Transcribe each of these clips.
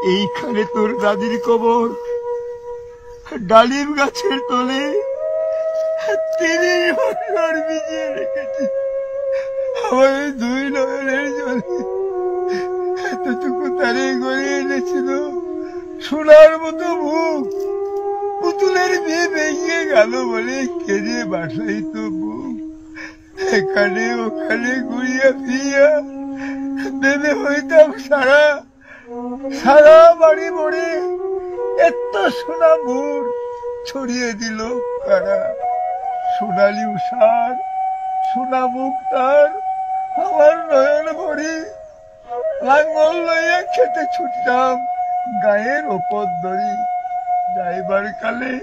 এইখানে তোর দাদির কবর, ডালিম গাছের তলে 30 বছর ভিজিয়ে রেখেছি আমার দুই নয়নের জলে। এতটুকু তারে গড়িয়ে এনেছিল সোনার মতো মুখ, পুতুলের বিয়ে ভেঙে গেল বলে কেঁদে বাসাইত বুক। এখানে ওখানে ঘুরিয়া ফিরিয়া ভেবে হইতাম সারা সারা বাড়ি মরে এত সোনা মুর ছড়িয়ে দিল কারা। সোনালি উষার সোনা মুখ তার আমার নয়ন ভরে। লাঙ্গল লইয়া খেতে ছুটতাম গায়ের ওপর দড়ি। যাইবার কালে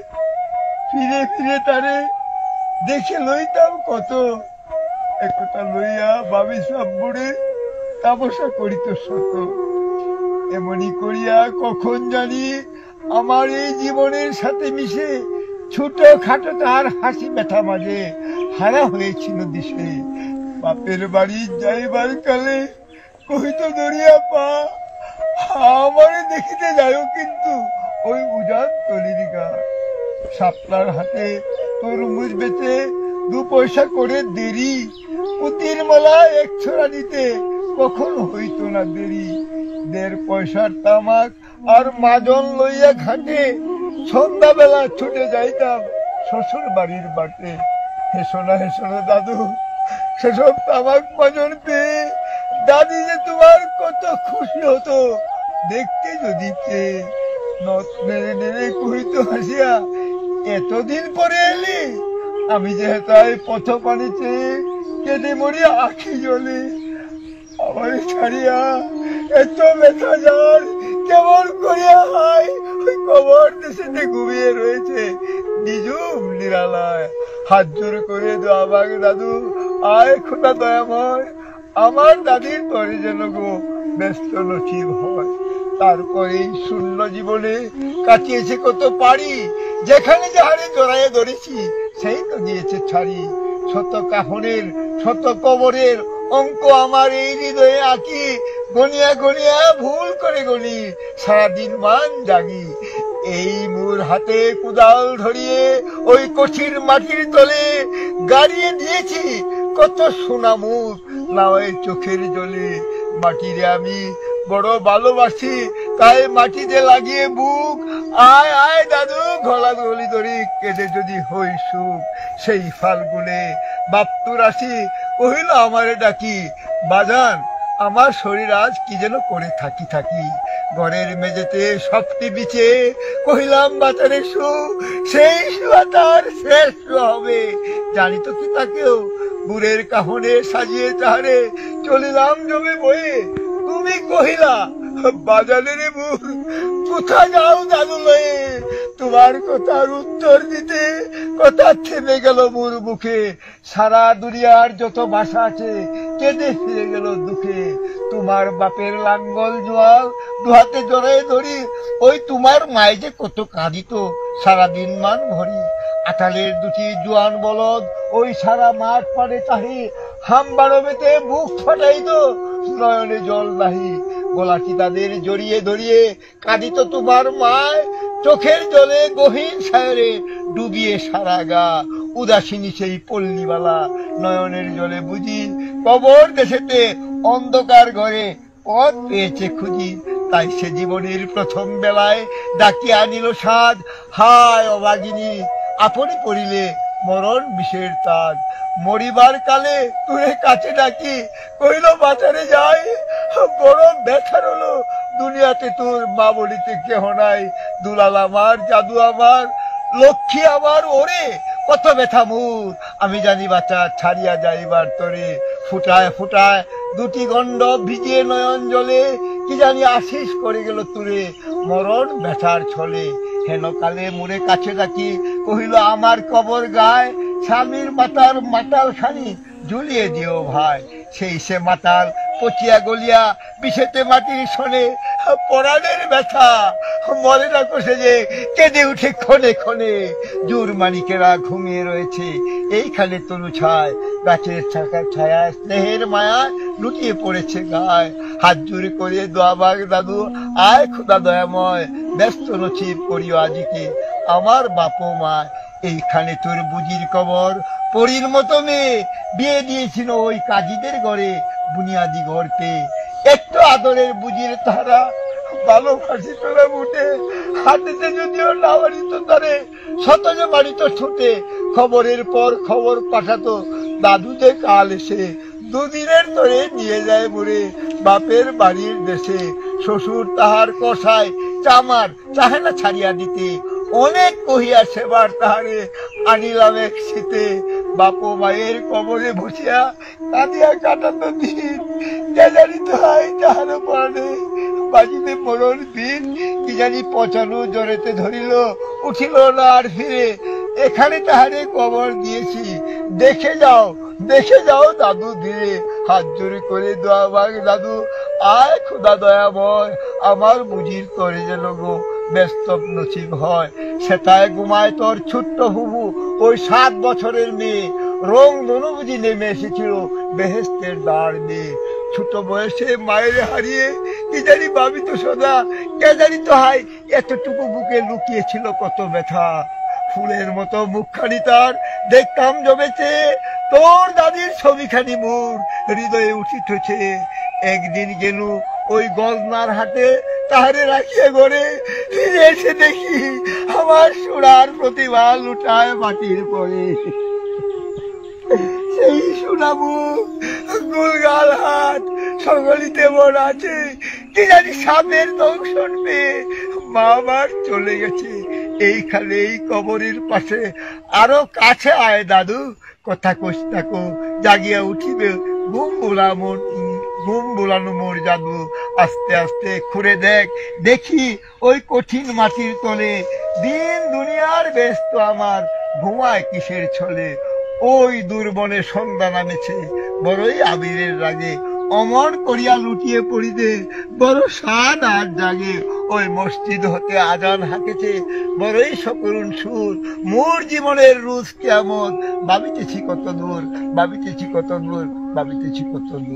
ফিরে ফিরে তারে দেখে লইতাম কত। একথা লইয়া ভাবি সব বুড়ে তাপসা করিত শত। এমনি করিয়া কখন জানি আমার এই জীবনের সাথে মিশে ছোট খাটো তার হাসি ব্যথা মাঝে হারা হয়েছিল দিশে। বাপের বাড়ি যাইবার কালে কহিত দরিয়া পা, আমারে দেখিতে যাও কিন্তু ওই উজান তলির গা। শাপলার হাতে তরমুজ বেচে 2 পয়সা করে দেরি। পুতির মালা 1 ছড়া দিতে কখন হইত না দেরি। 1.5 পয়সার তামাক আর মাজন লইয়া ঘাটে সন্ধ্যাবেলা ছুটে যাইতাম শ্বশুর বাড়ির বাটে। হেসোনা হেসোনা দাদু, সেসব তামাক মাজন পেয়ে দাদি যে তোমার কত খুশি হতো দেখতে যদি পেয়ে। নথ নেড়ে নেড়ে কহিত হাসিয়া, এতদিন পরে এলি? আমি যে হেতায় পথ পানি চেয়ে কেঁদে মরি আখি জলে। আমার ছাড়িয়া এত ব্যথা যার কেমন করিয়া হয় ওই কবর দেশেতে ঘুমিয়ে রয়েছে নিজুম নিরালায়। হাত জোর করে দোয়াবাগ দাদু, আয় খোদা দয়াময়, আমার দাদির তরে যেন গো ব্যস্ত নসিব হয়। তারপরে শূন্য জীবনে কাটিয়েছে কত পারি, যেখানে যাহারে জড়াইয়া ধরেছি সেই তো দিয়েছে ছাড়ি। শত কাফনের শত কবরের অঙ্ক আমার এই হৃদয়ে আঁকি, গনিয়া গনিয়া ভুল করে গনি সারাদিন মান জাগি। এই মোর হাতে কুদাল ধরিয়ে ওই কঠিন মাটির তলে গাড়িয়ে দিয়েছি কত সোনা মুখ লাওয়ায় চোখের জলে। মাটিরে আমি বড় ভালোবাসি, তাই মাটিতে লাগিয়ে বুক। আয় আয় দাদু, গলা গলি ধরি কেটে যদি হই সুখ। সেই ফাল্গুনে বাপ্তুর আসি কহিল আমারে ডাকি, বাজান আমার শরীর আজ কি যেন করে থাকি থাকি। ঘরের মেঝেতে শক্তি বিছে কহিলাম বাজারে শু, সেই শুয়া তার শেষ হবে। জানি তো কি তাকেও বুড়ের কাহনে সাজিয়ে তাহারে চলিলাম জমে বয়ে। তুমি কহিলা, বাজারের বুড় কোথা যাও দাদু লয়ে? তোমার কথার উত্তর দিতে কথা থেমে গেল মোর মুখে। সারা দুনিয়ার যত ভাষা আছে কেঁদে ফিরে গেল দুঃখে। তোমার বাপের লাঙ্গল জোয়াল দুহাতে জড়াই ধরি, ওই তোমার মায়ে যে কত কাঁদিত সারাদিন মান ভরি। আটালের 2টি জোয়ান বলদ ওই সারা মাঠ পাড়ে তাহি, হামবাড়বেতে বুক ফাটাইত নয়নে জল নাহি। গলাটি তাদের জড়িয়ে ধরিয়ে কাঁদিত তোমার মায়, চোখের জলে গহীন সায়রে ডুবিয়ে সারা গা। উদাসিনী সেই পল্লীবালা নয়নের জলে বুঝি, কবর দেশেতে অন্ধকার ঘরে পথ পেয়েছে খুঁজি। তাই সে জীবনের প্রথম বেলায় ডাকিয়া আনিল সাধ, হায় অভাগিনী আপনি পড়িলে মরণ বিষের তাজ। মরিবার কালে তুই কাছে ডাকি কইল বাজারে যাই, বড় ব্যথার হলো দুনিয়াতে তোর মা বলিতে কেহ নাই। দুলাল আমার, জাদু আমার, লক্ষ্মী আমার, ওরে কত ব্যথা মোর। আমি জানি বাচ্চা ছাড়িয়া যাইবার তরে, ফুটায় ফুটায় 2টি গণ্ড ভিজিয়ে নয়ন জলে। কি জানি আশিস করে গেল তুরে মরণ ব্যথার ছলে। হেন কালে মোরে কাছে ডাকি কহিল আমার কবর গায়, স্বামীর মাতার মাতাল খানি ঝুলিয়ে দিও ভাই। সেই সে মাতাল পচিয়া গলিয়া বিষেতে মাটির শোনে, পরাণের ব্যথা মরে না কষে যে কেঁদে উঠে ক্ষণে ক্ষণে। জোর মানিকেরা ঘুমিয়ে রয়েছে এইখানে তনু ছায়, গাছের ছায়া স্নেহের মায়া লুটিয়ে পড়েছে গায়। হাত জোড় করে দোয়া মাগ দাদু, আয় খোদা দয়াময়, ব্যস্ত নসিব করিও আজিকে আমার বাপ মা। এইখানে তোর বুঝির কবর, পরীর মতো মেয়ে বিয়ে দিয়েছিল ওই কাজীদের ঘরে, বুনিয়াদি ঘর পেয়ে। একটু আদরের বুঝির তারা, ভালোবাসি তোরা উঠে, হাতেতে যদিও না বাড়িত তারে, শতজ বাড়িত ছুটে, খবরের পর খবর পাঠাতো দাদুতে কাল এসে, দুদিনের ধরে নিয়ে যায় মরে বাপের বাড়ির দেশে। শ্বশুর তাহার কষায় চামার চাহে না ছাড়িয়া দিতে, অনেক কহিয়া সেবার তাহারে আনিলাম এক শীতে। বাপ মায়ের কবরে বসিয়া কাঁদিয়া কাটাতো দিন, কে জানি তো হয় তাহার পরে বাজিতে মরণ দিন। কি জানি পচানো জ্বরেতে ধরিল, উঠিল না আর ফিরে। এখানে তাহারে কবর দিয়েছি, দেখে যাও দেখে যাও দাদু ধীরে। হাত জোড়ে করে দোয়া মাগ দাদু, আয় খোদা দয়াময়, আমার বুঝির তরে যেন গো ব্যস্ত নসিব হয়। সেটায় ঘুমায় তোর ছোট্ট হুবু, ওই 7 বছরের মেয়ে, রং ধনু বুঝি নেমে এসেছিল বেহেস্তের দ্বার দিয়ে। ছোট বয়সে মায়ের হারিয়ে কি জানি ভাবি তো সদা, কে জানি তো হাই এতটুকু বুকে লুকিয়েছিল কত ব্যথা। ফুলের মতো মুখখানি তার দেখতাম জমেছে, তোর দাদির ছবিখানি মোর হৃদয়ে উঠিতেছে। একদিন গেল ওই গজনার হাটে, তাহারে রাখিয়ে ঘরে, ফিরে এসে দেখি আমার সোনার প্রতিভা লুটায় মাটির পরে। সেই সোনামু গুলগাল হাত সকলিতে মন আছে, কি জানি সাপের দংশন পেয়ে মা আমার চলে গেছে। এইখানে এই কবরের পাশে, আরো কাছে আয় দাদু, কথা কস থাকো জাগিয়া উঠিবে ঘুম বোলানো মোর জাদু। আস্তে আস্তে খুঁড়ে দেখ, দেখি ওই কঠিন মাটির তলে, দিন দুনিয়ার ব্যস্ত আমার ঘুমায় কিসের ছলে। ওই দুর্বনে সন্ধ্যা নামেছে বড়ই আবিরের রাগে, অমর করিয়া লুটিয়ে পড়িতে বড় সাদ আর জাগে। ওই মসজিদ হতে আজান হাঁকেছে বড়ই সকরুণ সুর, মোর জীবনের রুজ কেমন ভাবিতেছি কত দূর, ভাবিতেছি কত দূর, ভাবিতেছি কত দূর।